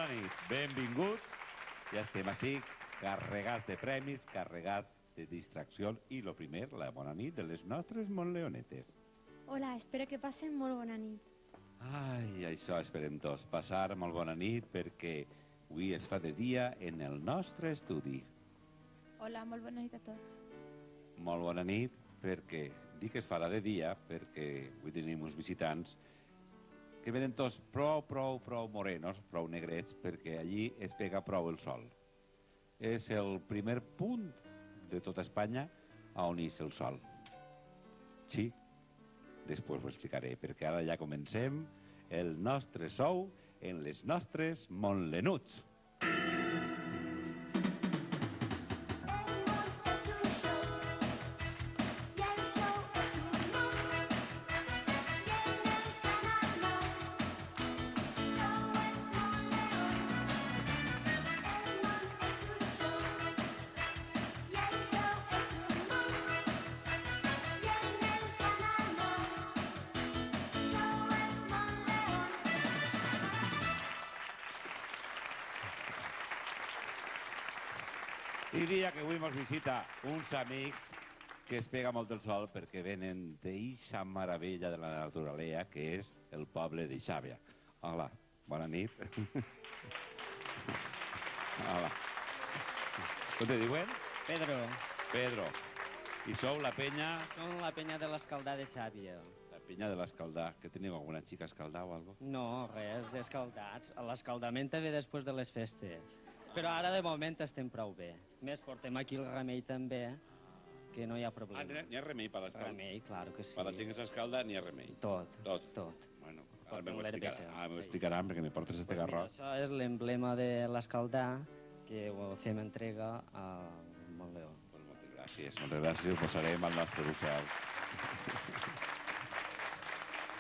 bona nit, benvinguts. Ja estem així, carregats de premis, carregats de distraccions i, lo primer, la bona nit de les nostres montleonetes. Hola, espero que passen molt bona nit. Ai, això esperem tots, passar molt bona nit perquè avui es fa de dia en el nostre estudi. Hola, molt bona nit a tots. Molt bona nit perquè dic que es farà de dia perquè avui tenim uns visitants que venen tots prou morenos, prou negrets, perquè allí es pega prou el sol. És el primer punt de tota Espanya on és el sol. Sí, després ho explicaré, perquè ara ja comencem el nostre sou en les nostres Montlenuts. I dia que avui ens visita uns amics que es pega molt el sol perquè venen d'eixa meravella de la naturalesa que és el poble de Xàbia. Hola, bona nit. Hola. Com te diuen? Pedro, Pedro. I sou la penya... som la penya de l'Escaldà de Xàbia. La penya de l'Escaldà. Que teniu alguna xica escaldà o algo? No, res, d'escaldats. L'escaldament ve després de les festes. Però ara, de moment, estem prou bé. Més, portem aquí el remei també, que no hi ha problema. N'hi ha remei per l'escalda? Remei, clar que sí. Per la gent que s'escalda n'hi ha remei? Tot. Bueno, ara Portem l'herbeta. m'ho explicaran perquè me portes este garrot. Això és l'emblema de l'Escaldà, que ho fem entrega al Montleó. Moltes gràcies, ho posarem al nostre docel.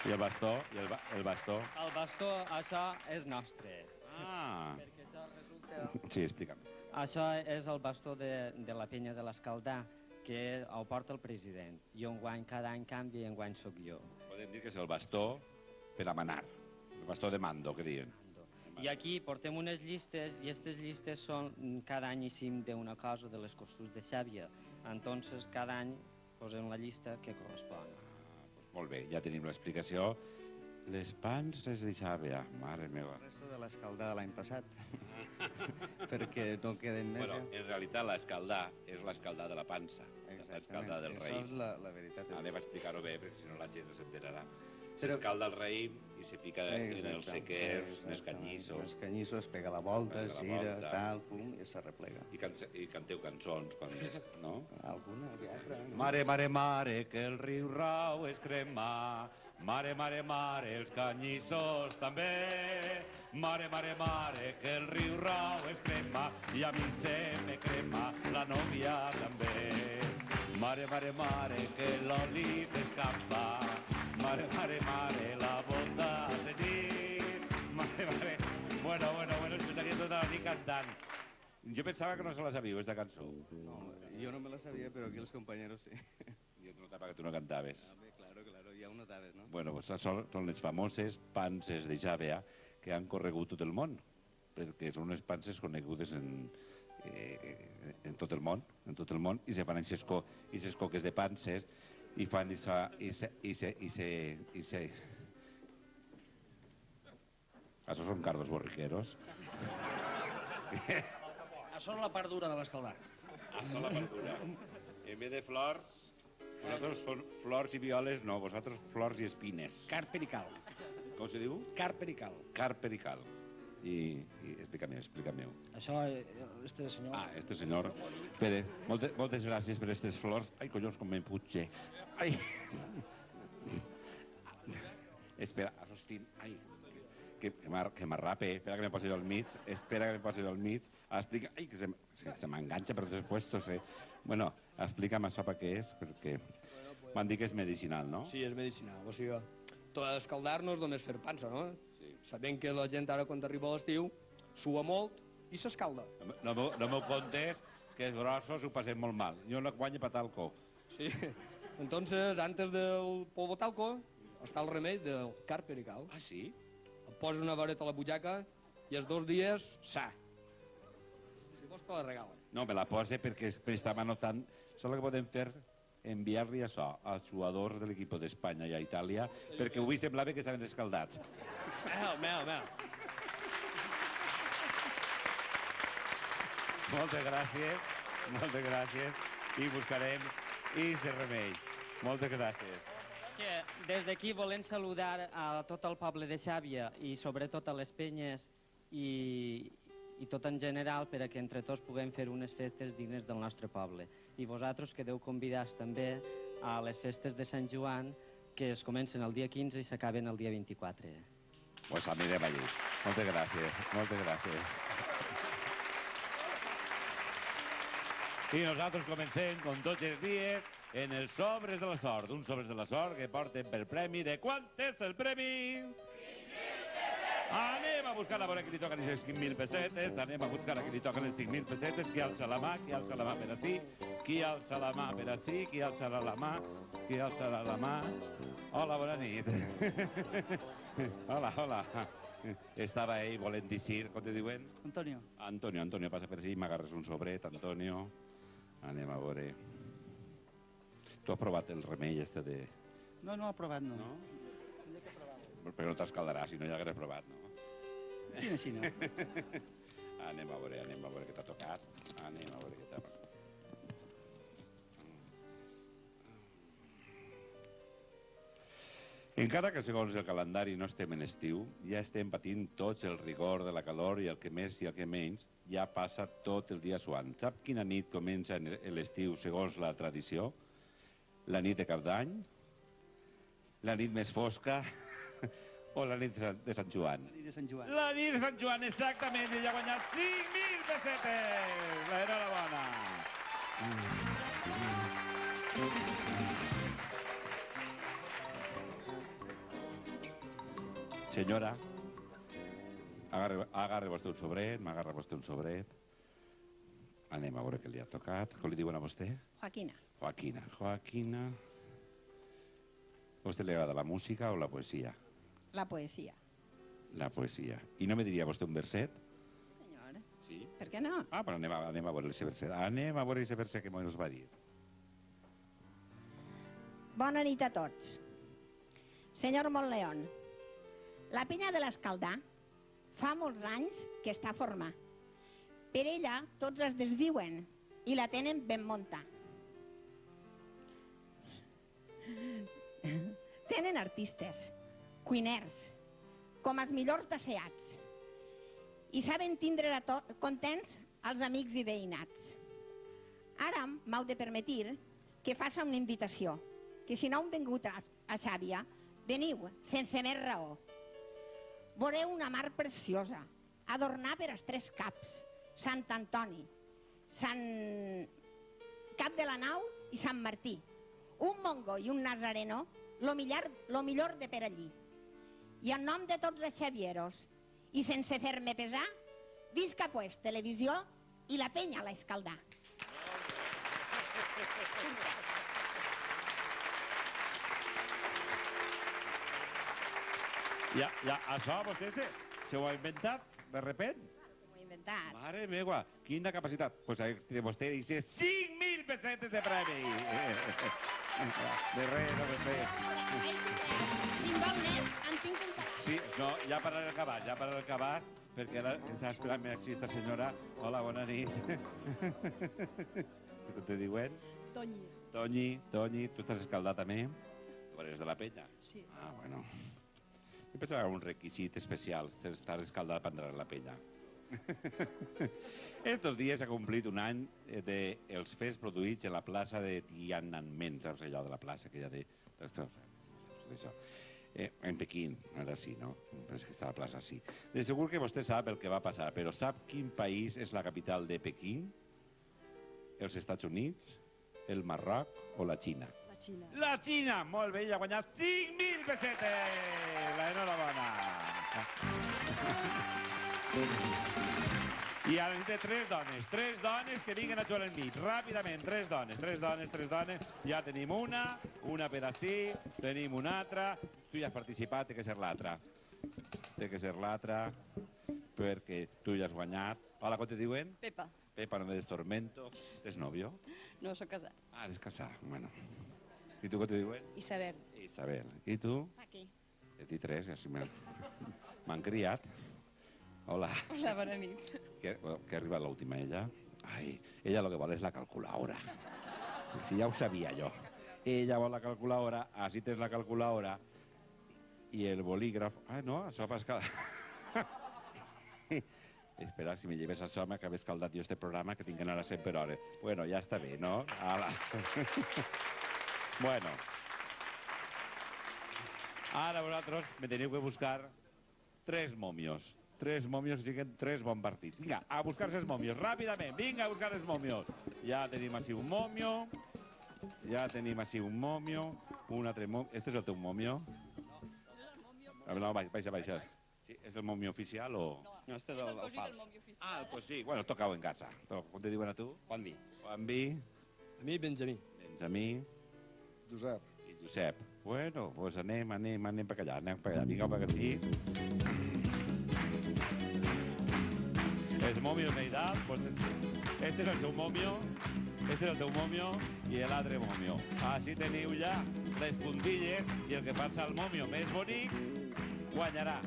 I el bastó? El bastó? El bastó, això és nostre. Ah! Perquè això resulta... Sí, explica'm. Això és el bastó de la penya de l'Escaldà, que el porta el president. I enguany cada any canvia i enguany sóc jo. Podem dir que és el bastó per a manar. El bastó de mando, que diuen. I aquí portem unes llistes, i aquestes llistes són cada any eixim d'una cosa de les costums de Xàbia. Entonces, cada any posem la llista que correspon. Molt bé, ja tenim l'explicació. Les panses de Xàbia, mare meva. Resto de l'escaldà de l'any passat, perquè no queden més. Bueno, en realitat l'escaldà és l'escaldà de la pansa, l'escaldà del Això raïm. és la veritat. Anem a explicar-ho bé, perquè si no la gent no s'enterarà. S'escalda el raïm i se pica en els sequers, en els canyissos. En els canyissos, pega la volta, Pega la gira, volta. tal, pum, i s'arreplega. I canteu cançons, no? Alguna que altra, no? Mare, mare, mare, que el riu rau es crema. Mare, mare, mare, els canyissos també. Mare, mare, mare, que el riu rau es crema i a mi se me crema la nòvia també. Mare, mare, mare, que l'oli s'escampa. Mare, mare, mare, la bota a seguir. Mare, mare... Bueno, estaria tota la nit cantant. Jo pensava que no se la sabíeu, esta cançó. No, jo no me la sabia, però aquí els companyeros sí. Jo notava que tu no cantaves. Claro, ja ho notaves, no? Bueno, pues són les famoses panses de Xàbia que han corregut tot el món, perquè són unes panses conegudes en tot el món, i se fan aquestes coques de panses i fan Això són cardos borriqueros. Això és la part dura de l'escaldar. Això la part dura. En vez de flors, vosaltres són flors i violes, no, vosaltres flors i espines. Carp perical. Com se diu? Carp perical. Carp perical. I explica-m'ho. Això, este senyor... Ah, este senyor. Pere, moltes gràcies per aquestes flors. Ai, collons, com m'emputxe. Ai. Espera, assostim. Ai, que m'arrape. Espera que me posi al mig. Explica... Ai, que se m'enganxa per tots puestos, eh? Bueno, explica'm això per què és, perquè m'han dit que és medicinal, no? Sí, és medicinal. O sigui, tot escaldar no és només fer pansa, no? Sí. Sabem que la gent ara, quan arriba a l'estiu, sua molt i s'escalda. No m'ho contes, que els grossos ho passem molt mal. Jo no guanyo patalco. Sí. Entonces, antes del polvo talco, està el remei del carp perical. Ah, sí? Et posa una vareta a la butxaca i els 2 dies, sa. Si vols te la regala. No, me la posa perquè m'estava anotant. Saps el que podem fer? Enviar-li això als jugadors de l'equip d'Espanya i a Itàlia, perquè avui semblava que estaven escaldats. Mel. Moltes gràcies, i buscarem ese remei. Moltes gràcies. Des d'aquí volem saludar a tot el poble de Xàbia i sobretot a les penyes i tot en general per a que entre tots puguem fer unes festes dignes del nostre poble. I vosaltres quedeu convidats també a les festes de Sant Joan que es comencen el dia 15 i s'acaben el dia 24. Pues anirem allí. Moltes gràcies. I nosaltres comencem, com tots els dies, en els sobres de la sort. Uns sobres de la sort que porten per premi. De quant és el premi? 5.000 pessetes! Anem a buscar a veure qui li toquen les 5.000 pessetes. Anem a buscar a qui li toquen les 5.000 pessetes. Qui alça la mà? Qui alça la mà per ací? Qui alça la mà per ací? Qui alça la mà? Qui alça la mà? Hola, bona nit. Hola. Estava ell volent dir, com te diuen? Antonio. Antonio, passa per ací, m'agarres un sobret, Antonio. Anem a veure. Tu has provat el remei este de... No he provat, no. Però no t'escaldarà, si no ja hagués provat, no? Sí, no. Anem a veure què t'ha tocat. Anem a veure què t'ha tocat. Encara que segons el calendari no estem en estiu, ja estem patint tots el rigor de la calor i el que més i el que menys ja passa tot el dia suant. Sap quina nit comença l'estiu segons la tradició? La nit de Cap d'Any? La nit més fosca? O la nit de Sant Joan? La nit de Sant Joan. La nit de Sant Joan, exactament. Ella ha guanyat 5.000 pessetes. Enhorabona. Senyora, agarre vostè un sobret, m'agarra vostè un sobret. Anem a veure què li ha tocat. Com li diuen a vostè? Joaquina. Joaquina. ¿A usted le agrada la música o la poesía? La poesía. La poesía. ¿Y no me diría vostè un verset? Senyor, Sí. per què no? Ah, però anem a veure aquest verset. Anem a veure aquest verset que ens va dir. Bona nit a tots. Senyor Montleón, la penya de l'Escaldà fa molts anys que està a formar. Per ella tots es desdiuen i la tenen ben munta. Tenen artistes, cuiners, com els millors deseats i saben tindre contents els amics i veïnats. Ara m'heu de permetir que faci una invitació, que si no heu vingut a Xàbia, veniu sense més raó. Veureu una mar preciosa, adornar per als tres caps, Sant Antoni, Cap de la Nau i Sant Martí. Un mongo i un nazareno, lo millor de per allí. I en nom de tots els xavieros, i sense fer-me pesar, visca pues televisió i la penya a l'Escaldà. Ja, això vostè se ho ha inventat de repent? Ho he inventat. Mare meva, quina capacitat. Pues vostè dice 5.000 pessetes de premi. De res, no vostè. Si en vol més, en tinc un parat. Sí, no, ja per al cabàs, perquè ara està esperant així esta senyora. Hola, bona nit. Com te diuen? Toñi. Toñi, tu estàs escaldat també? Tu eres de la penya? Sí. Ah, bueno. Jo pensava un requisit especial, estar escaldat per entrar a la penya. Estos dies s'ha complit un any dels fets produïts a la plaça de Tiananmen, saps allò de la plaça que hi ha d'això? En Pequín, ara sí, no? Penso que està a la plaça, sí. De segur que vostè sap el que va passar, però sap quin país és la capital de Pequín? Els Estats Units, el Marroc o la Xina? La Xina. La Xina! Molt bé, ella ha guanyat 5.000 pessetes! Enhorabona! I ara necessita tres dones que vinguin a jugar amb mi. Ràpidament, tres dones. Ja tenim una per ací, tenim una altra. Tu ja has participat, té que ser l'altra. perquè tu ja has guanyat. Hola, com te diuen? Pepa. Pepa, no me des tormento. ¿Tens novio? No, sóc casat. Ah, eres casada, bueno. ¿Y tú cómo te diuen? Isabel. Isabel. ¿Y tú? Aquí. 23, ja sí m'han criat. Hola. Hola, bona nit. Que ha arribat l'última, ella. Ai, ella lo que vol és la calculadora. Si ja ho sabia jo. Ella vol la calculadora, així tens la calculadora i el bolígraf... Ah, no, això pas que... Espera, si me lleves això m'acabé escaldat jo este programa que tinc que anar a 100 per hora. Bueno, ja està bé, no? Ala. Bueno. Ara vosaltres me teniu que buscar 3 momios. 3 momios i siguen 3 bons partits. Vinga, a buscar-se els momios, ràpidament. Vinga, a buscar els momios. Ja tenim així un momio. Ja tenim així un momio. Un altre momio. Este és el teu momio? No, baixa. Sí, és el momio oficial o...? No, este és el fals. Ah, pues sí, bueno, tocau en casa. Com te diuen a tu? Juanvi. Juanvi. A mi, Benjamí. Benjamí. Josep. I Josep. Bueno, pues anem per allà, Vinga, per aquí. Els momios d'edat, pues este és el seu momio, este és el teu momio i l'altre momio. Així teniu ja les puntilles i el que faci el momio més bonic guanyarà.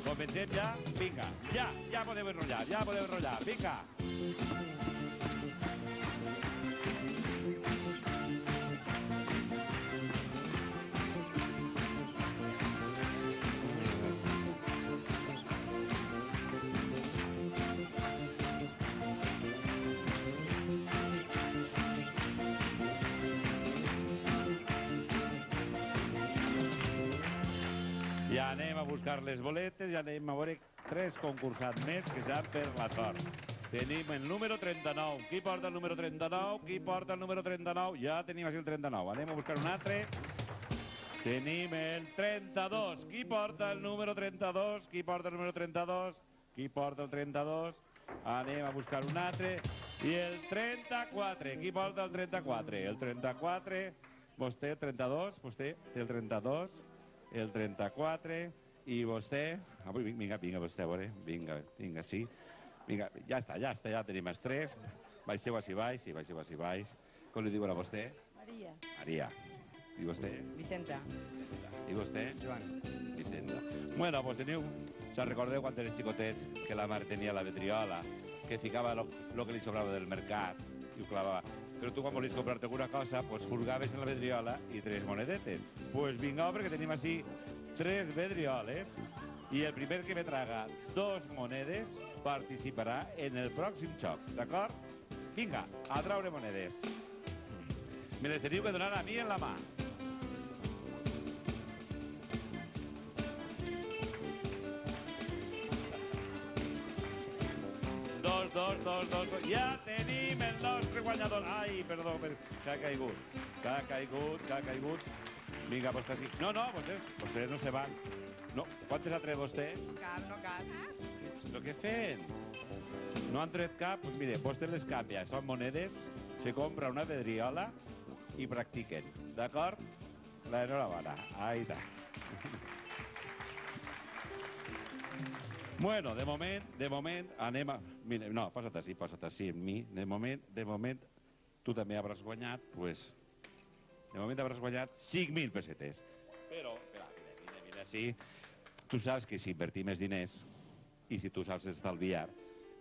Comencem ja? Vinga, ja podeu enrotllar, vinga. Ja anem a buscar les boletes, ja anem a veure 3 concursants més que seran per la sort. Tenim el número 39. Qui porta el número 39? Qui porta el número 39? Ja tenim així el 39. Anem a buscar un altre. Tenim el 32. Qui porta el número 32? Qui porta el número 32? Qui porta el 32? Anem a buscar un altre. I el 34. Qui porta el 34? El 34. Vostè, el 32. Vostè té el 32. El 34, i vostè... Vinga, vostè, a veure, vinga, sí. Vinga, ja està, ja tenim els 3. Baixeu així baix. Com li diuen a vostè? Maria. Maria. I vostè? Vicenta. I vostè? Joan. Vicenta. Bueno, pues teniu... Se'n recordeu quan eren xicotets que la mare tenia la vetriola, que ficava lo que li sobrava del mercat i ho clavava. Però tu quan volies comprar-te alguna cosa, pues furgaves en la vedriola i 3 monedetes. Pues vinga, perquè tenim així 3 vedrioles i el primer que me traga 2 monedes participarà en el pròxim xoc, d'acord? Vinga, a traure monedes. Me les teniu que donar a mi en la mà. Dos. Ja tenim el nostre guanyador. Ai, perdó, que ha caigut. Vinga, vostè sí. No, vostès no se van. No, quantes ha tret vostè? Cap. Però què fent? No han tret cap? Doncs mire, vostè les canvia. Són monedes, se compra una vedriola i practiquen. D'acord? L'enhorabona. Ahí està. Bueno, de moment, anem a... Mira, no, posa't així amb mi. De moment, tu també hauràs guanyat, pues... De moment hauràs guanyat 5.000 pessetes. Però, mira, sí. Tu saps que si invertim més diners i si tu saps estalviar,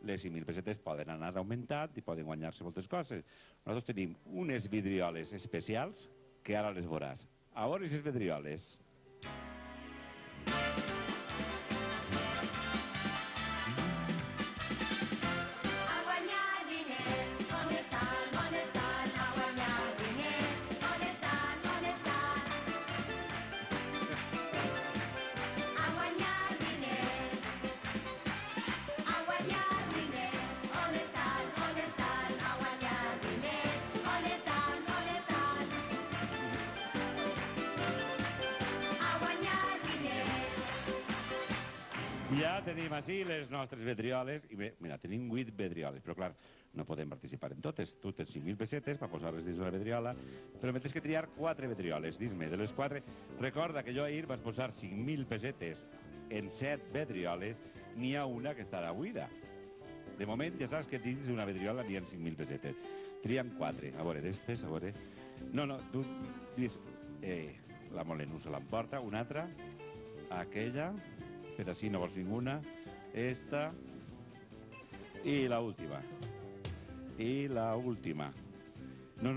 les 5.000 pessetes poden anar augmentant i poden guanyar-se moltes coses. Nosaltres tenim unes vidrioles especials que ara les veuràs. A veure aquestes vidrioles. Ja tenim així les nostres vedrioles. I bé, mira, tenim 8 vedrioles, però clar, no podem participar en totes. Tu tens 5.000 pessetes per posar-les dins una vedriola, però m'he que triar 4 vedrioles. Dis-me, de les 4... Recorda que jo ahir vaig posar 5.000 pessetes en 7 vedrioles n'hi ha una que estarà buida. De moment ja saps que dins d'una vidriola n'hi ha 5.000 pessetes. Triem 4. A veure, d'estes, a veure... No, tu dius... La Molenu se l'emporta, una altra, aquella, però si no vols ninguna, esta, i la última. I la última. No,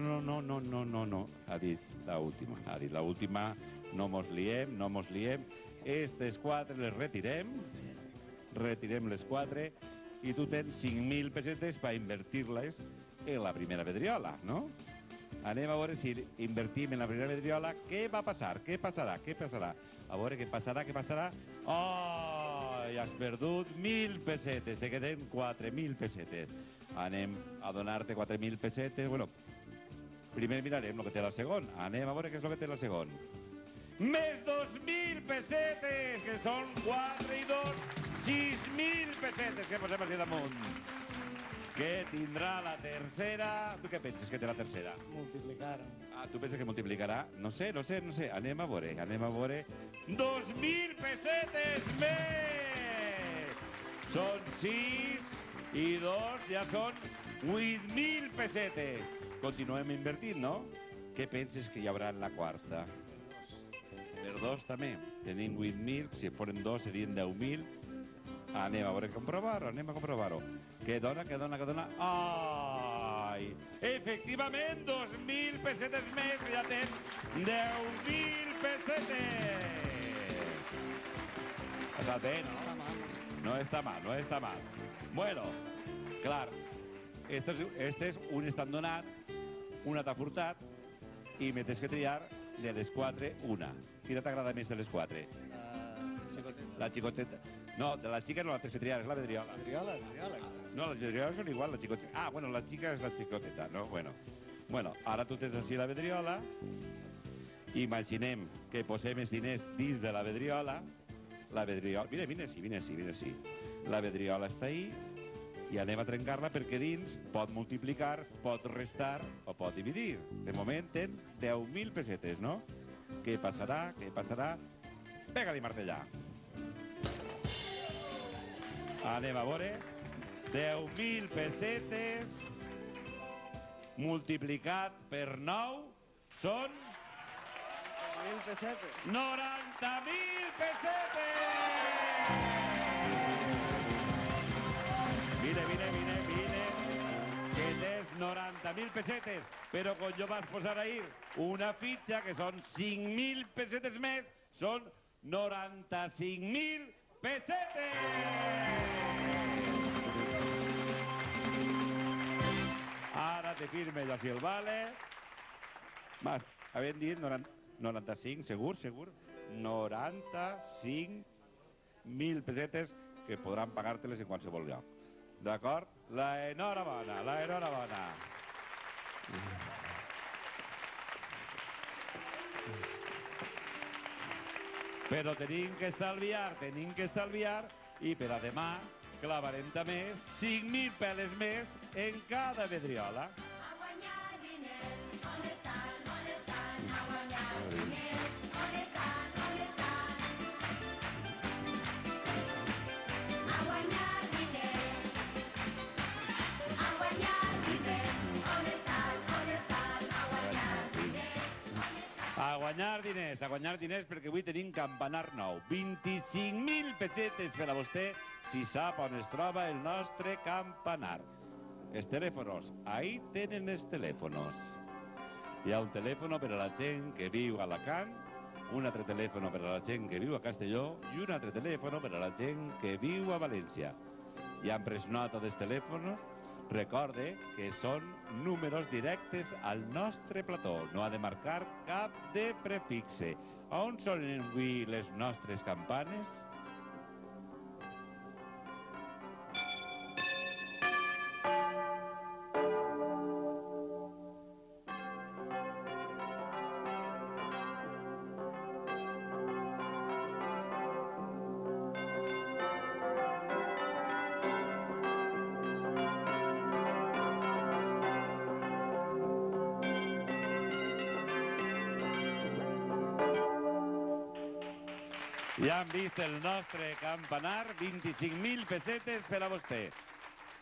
ha dit la última. Ha dit la última, no mos liem. Estes 4 les retirem les 4, i tu tens 5.000 pessetes per invertir-les en la primera vidriola, no? Anem a veure si invertim en la primera vidriola. Què va passar? Què passarà? A veure què passarà. Oh, ja has perdut 1.000 pessetes. Te queden 4.000 pessetes. Anem a donar-te 4.000 pessetes. Bueno, primer mirarem el que té la segon. Anem a veure què és el que té la segon. Més 2.000 pessetes, que són 4 i 2, 6.000 pessetes que posem així damunt. Què tindrà la tercera? Tu què penses que té la tercera? Multiplicar. Ah, tu penses que multiplicarà? No sé. Anem a veure. 2.000 pessetes més! Són 6 i 2, ja són 8.000 pessetes. Continuem invertint, no? Què penses que hi haurà en la quarta? Per 2 també. Tenim 8.000, si foren 2 serien 10.000. Anem a veure comprovar-ho. Què dona? Ai! Efectivament, 2.000 pessetes més, ja tens 10.000 pessetes! Està bé, no? No està mal. Bueno, clar, estes un estan donat, una t'ha furtat, i me tens que triar de les 4 una. Quina t'agrada més de les 4? La xicoteta. No, de la xica no la tens que triar, és la vidriola. La vidriola. No, les vidrioles són igual, la xicoteta. Ah, bueno, la xica és la xicoteta, no? Bueno, ara tu tens així la vidriola. Imaginem que posem els diners dins de la vidriola. La vidriola... Vine així. La vidriola està ahí i anem a trencar-la perquè dins pot multiplicar, pot restar o pot dividir. De moment tens 10.000 pessetes, no? Què passarà? Pega-li martellar. Anem a veure. 10.000 pessetes multiplicat per 9 són... 1.000 pessetes. 90.000 pessetes! Vine, que tens 90.000 pessetes, però quan jo vas posar ahir una fitxa, que són 5.000 pessetes més, són 95.000 pessetes! Ara te firme jo si el vale. Havien dit 95, segur? 95.000 pessetes que podran pagar-te-les en qualsevol lloc. D'acord? L'enhorabona. Però tenim que estalviar i per a demà clavarem també 5.000 peles més en cada vidriola. A guanyar diners, on estan? A guanyar diners, on estan? A guanyar diners, on estan? A guanyar diners perquè avui tenim campanar nou. 25.000 pessetes per a vostè si sap on es troba el nostre campanar. Els telèfonos, ahí tenen els telèfonos. Hi ha un telèfon per a la gent que viu a Alacant, un altre telèfon per a la gent que viu a Castelló i un altre telèfon per a la gent que viu a València. Ja han pres nota dels telèfons. Recorde que són números directes al nostre plató. No ha de marcar cap de prefixe. On sonen avui les nostres campanes? Ja han vist el nostre campanar, 25.000 pessetes per a vostè.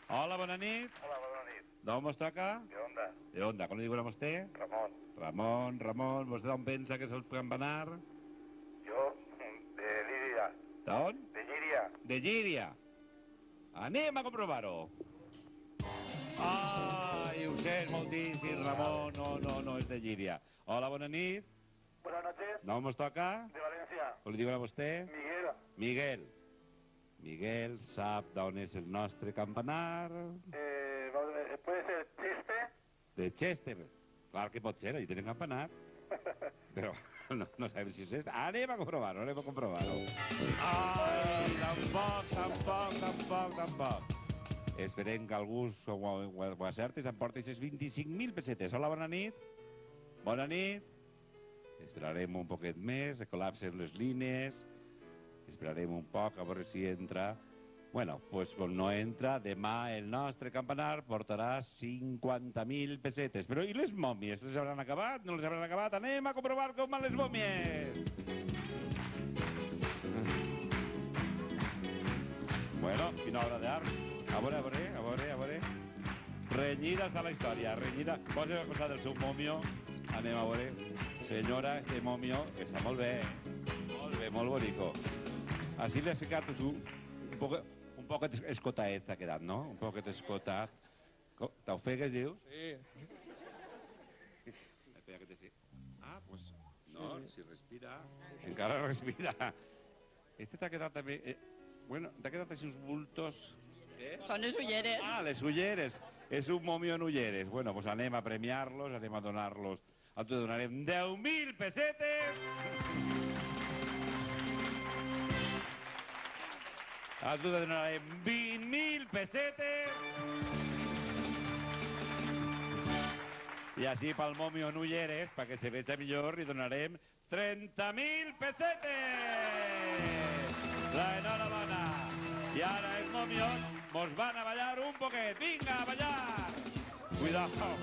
Hola, bona nit. Hola, bona nit. D'on mos toca? ¿De onda? De onda, com li diuen a vostè? Ramón. Ramon, vostè d'on pensa que és el campanar? Yo, de Liria. D'on? De Llíria. De Llíria. Anem a comprovar-ho. Ai, ho sents moltíssim, Ramon. No, és de Llíria. Hola, bona nit. Buenas noches. D'on mos toca? De Valencia. Com li diuen a vostè? Miguel. Miguel sap d'on és el nostre campanar? ¿Puede ser Cheste? De Chester. Clar que pot ser, allà tenen campanar. Però no sabem si és este. Anem a comprovar-ho, Ai, tampoc. Esperem que algú ho acerti i s'emporti aquestes 25.000 pessetes. Hola, bona nit. Bona nit. Esperarem un poquet més, se col·lapsen les línies. Esperarem un poc a veure si entra. Bueno, doncs com no entra, demà el nostre campanar portarà 50.000 pessetes. Però i les mòmies? Les hauran acabat? No les hauran acabat? Anem a comprovar com van les mòmies! Bueno, quina obra d'art. A veure. Renyida està la història, renyida. Posa a costat del seu mòmio. Anem a veure. Senyora, este mòmio està molt bé. Molt bonico. Així li has ficat tu un poc escotaet t'ha quedat, no? Un poc escotat. T'ofegues, dius? Sí. Espera que te fico. Ah, pues no, si respira. Encara respira. Este t'ha quedat també... Bueno, t'ha quedat així uns bultos... Són les ulleres. Ah, les ulleres. És un momio en ulleres. Bueno, pues anem a premiar-los, anem a donar-los... A tu donarem 10.000 pessetes. A tu donarem 20.000 pessetes. I així pel momio en ulleres, perquè se veja millor, li donarem 30.000 pessetes. La enhorabona. I ara els momios mos van a ballar un poquet. Vinga, a ballar. Cuidado.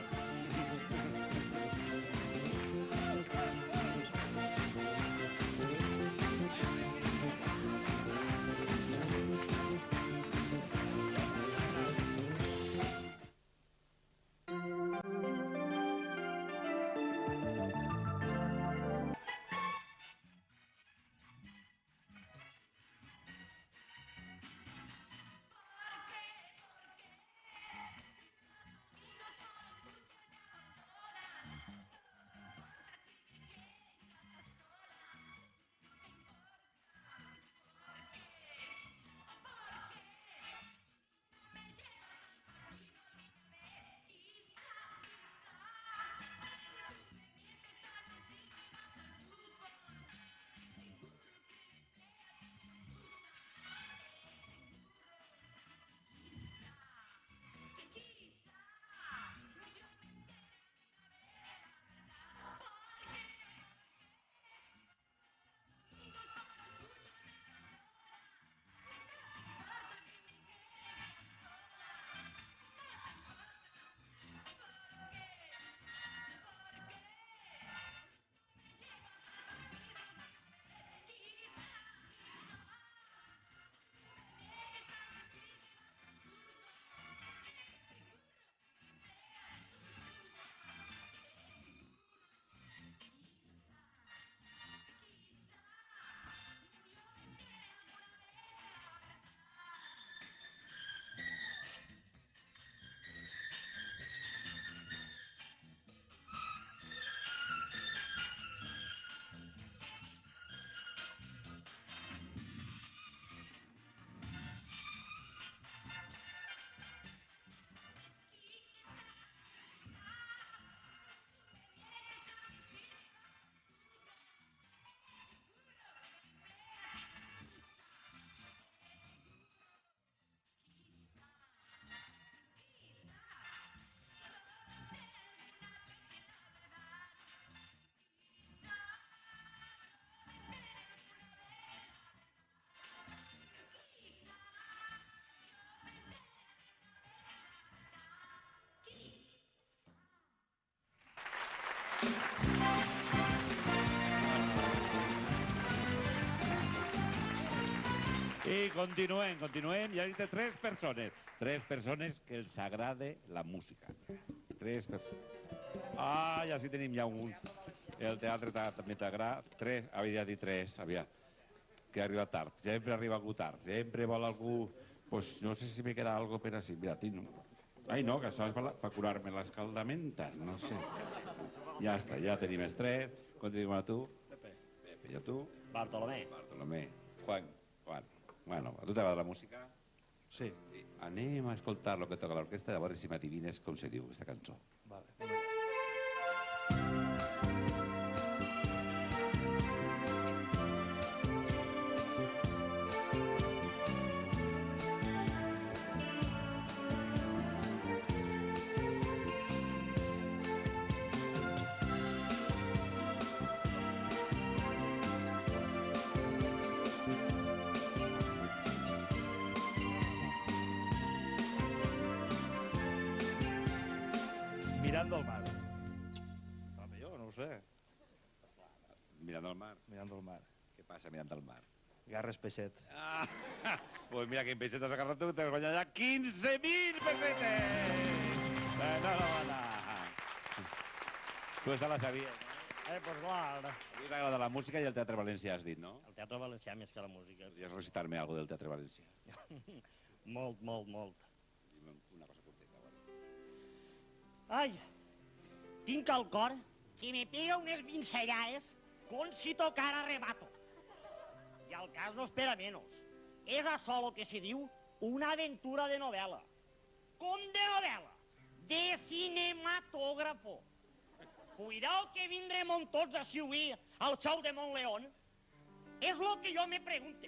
I continuem. Ja he dit 3 persones. 3 persones que els agrada la música. 3 persones. Ah, ja sí tenim ja un. El teatre també t'agrada. 3, havia dit 3, aviam. Que arriba tard. Sempre arriba algú tard. Sempre vol algú... Pues no sé si me queda algo per així. Mira, tinc... Ai, no, que això és per curar-me l'escaldamenta. No sé. Ja està, ja tenim els 3. Continuem a tu. Pepe, i a tu? Bartolomé. Juan. Bueno, a tu t'agrada la música? Sí. Anem a escoltar lo que toca l'orquestra, a veure si m'adivines com se diu aquesta cançó. Vale. Mirando al mar. Home, jo no ho sé. Mirant al mar. Mirando al mar. Què passa mirant al mar? Garres peixet. Pues mira, quin peixet has agarrat tu, t'has guanyat ja 15.000 pessetes! Enhorabona! Tu esta la sabies, no? Pues clar. A mi t'agrada la música i el Teatre Valencià, has dit, no? El teatre valencià més que la música. Podries recitar-me alguna del Teatre Valencià? Molt. Dime una cosa curteta, vale? Ai, tinc al cor que me pega unes pincellades com si tocara rebato. I el cas no espera menos. És això lo que se diu una aventura de novel·la. Com de novel·la? De cinematógrafo. Cuidao que vindrem tots així avui al xou de Montleón. És lo que jo me pregunte.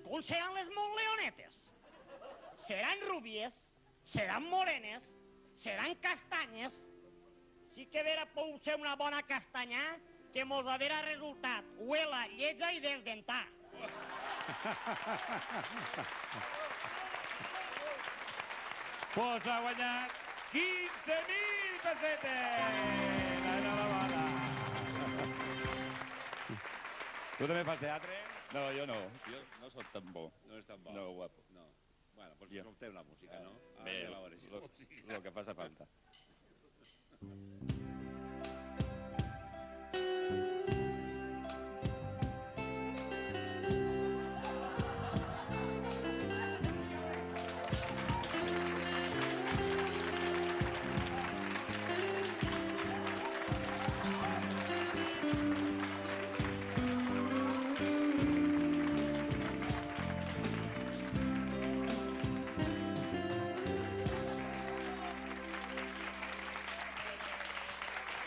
Com seran les Montleonetes? Seran rubies? Seran morenes? Seran castanyes? Sí que vera pot ser una bona castanya que mos haverà resultat huela, lletja i desdentar. Pues ha guanyat 15.000 pessetes! Enhorabona! Tu també fas teatre? No, jo no. Jo no soc tan bo. No és tan bo. No, guapo. No. Bueno, pues escoltem la música, no? Bé, Anem a veure si la música... lo que faça falta.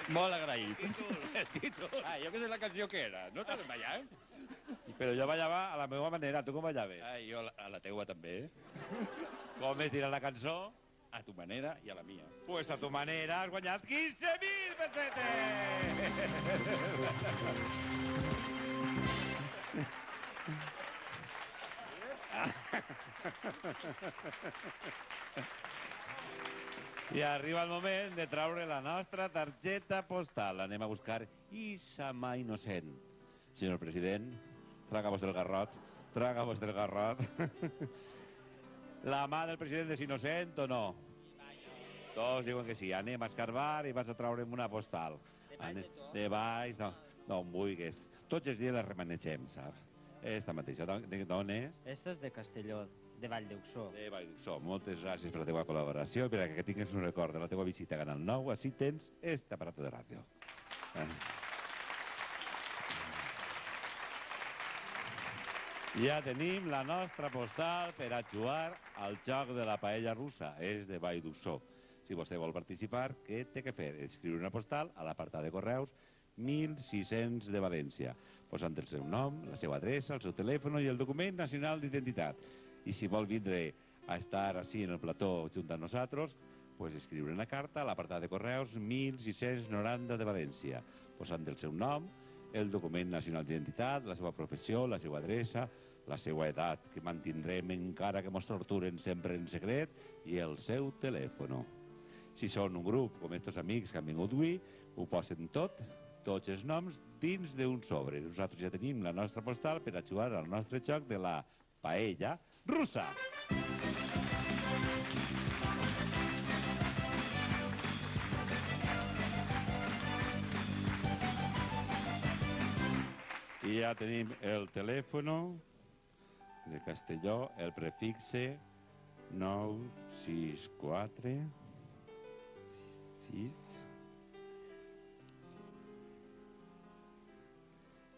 Molt agraït. El títol. Ah, jo que sé la canció que era. No t'has ballat? Però jo ballava a la meva manera, tu com ballaves? Ah, jo a la teua també. Com es dirà la cançó? A tu manera i a la mia. Pues a tu manera has guanyat 15.000 pessetes! I arriba el moment de traure la nostra targeta postal. Anem a buscar Ixa mà innocent. Senyor president, traga-vos del garrot. Traga-vos del garrot. La mà del president és innocent o no? Tots diuen que sí. Anem a escarbar i vas a traure'm una postal. De baix, no. No em vulguis. Tots els dies les remanegem, saps? Esta mateixa. D'on és? Esta és de Castelló, de Valldeuxó. De Valldeuxó. Moltes gràcies per la teva col·laboració i per que tingues un record de la teva visita a Canal 9. Així tens este aparato de ràdio. Ja tenim la nostra postal per a jugar al joc de la paella russa. És de Valldeuxó. Si vostè vol participar, què té que fer? Escriure una postal a l'apartat de correus 1600 de València, posant el seu nom, la seva adreça, el seu telèfon i el document nacional d'identitat. I si vol vindre a estar així en el plató junt a nosaltres, pues escriure una carta a l'apartat de correus 1690 de València, posant el seu nom, el document nacional d'identitat, la seva professió, la seva adreça, la seva edat, que mantindrem encara que mos torturen sempre en secret, i el seu telèfon. Si són un grup com estos amics que han vingut avui, ho posen tot, tots els noms, dins d'un sobre. Nosaltres ja tenim la nostra postal per a jugar al nostre joc de la paella rusa. I ja tenim el telèfon de Castelló, el prefixe 964 6.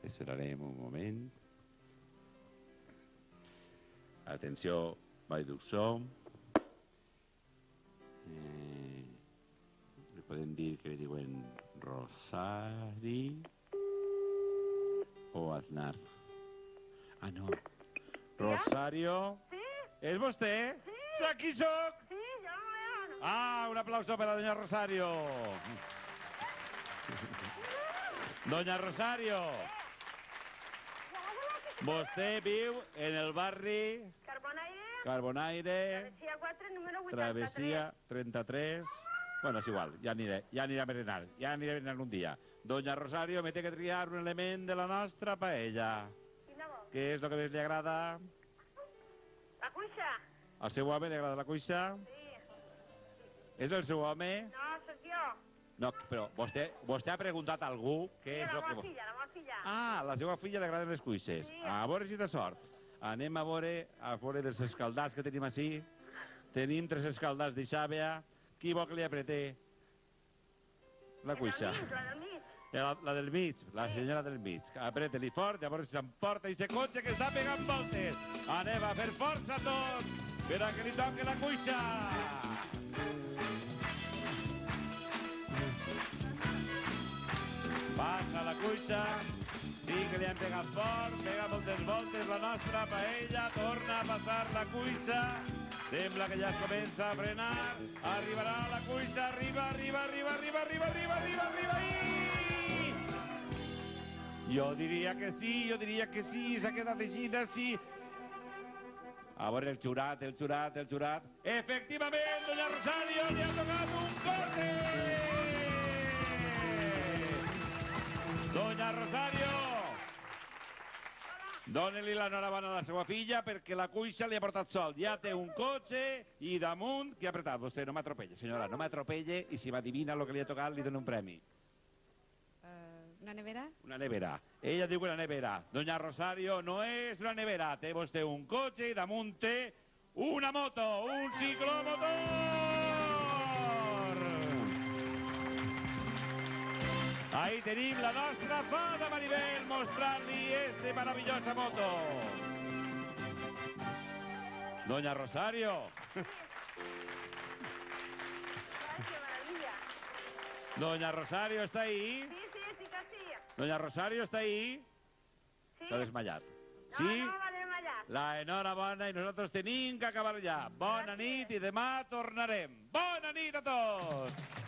Esperarem un moment. Atenció, Vallduxó. Li podem dir que li diuen Rosari o Aznar. Ah, no. Rosario. Sí? És vostè? Sí. Aquí soc. Sí, jo no veo. Ah, un aplauso per a doña Rosario. Doña Rosario. Vostè viu en el barri Carbonaire, Travessia 4, número 83. Travessia 33. Bueno, és igual, ja aniré a berenar. Ja aniré a berenar un dia. Doña Rosario, me té que triar un element de la nostra paella. Quina vol? Què és el que més li agrada? La cuixa? Al seu home li agrada la cuixa? Sí. És el seu home? No, sóc jo. No, però vostè ha preguntat a algú què és el que... La meva filla. Ah, la seva filla li agraden les cuixes. Sí. A veure si té sort. Anem a veure dels escaldats que tenim així. Tenim 3 escaldats de xàbia. Qui vol que li apreté la cuixa? La del mig, la senyora del mig. Apreta-li fort, llavors s'emporta i se cotxe que està pegant voltes. Anem a fer força tots per a que li toqui la cuixa. Passa la cuixa. Sí que li han pegat fort, pega moltes voltes la nostra paella, torna a passar la cuixa. Sembla que ja es comença a frenar. Arribarà la cuixa, arriba i... Jo diria que sí, s'ha quedat així, sí. A veure el jurat. Efectivament, doña Rosario, li ha tocat un corte! Doña Rosario, dóna-li l'enhorabona a la seva filla perquè la cuixa li ha portat sol. Ja té un cotxe i damunt... Qui ha apretat? Vostè no m'atropelle, senyora, no m'atropelle i si m'adivina el que li ha tocat li dono un premi. Una nevera? Una nevera. Ella diu que una nevera. Doña Rosario, no és una nevera. Té vostè un cotxe i damunt té una moto, un ciclomotor! Ahí tenim la nostra fada Maribel mostrant-li este maravillosa moto. Doña Rosario. Doña Rosario, ¿está ahí? Sí que sí. Doña Rosario, ¿está ahí? Sí. S'ha desmayat. No, Sí? no, va desmayar. La enhorabona i nosaltres tenim que acabar ja. Bona nit i demà tornarem. Bona nit a tots!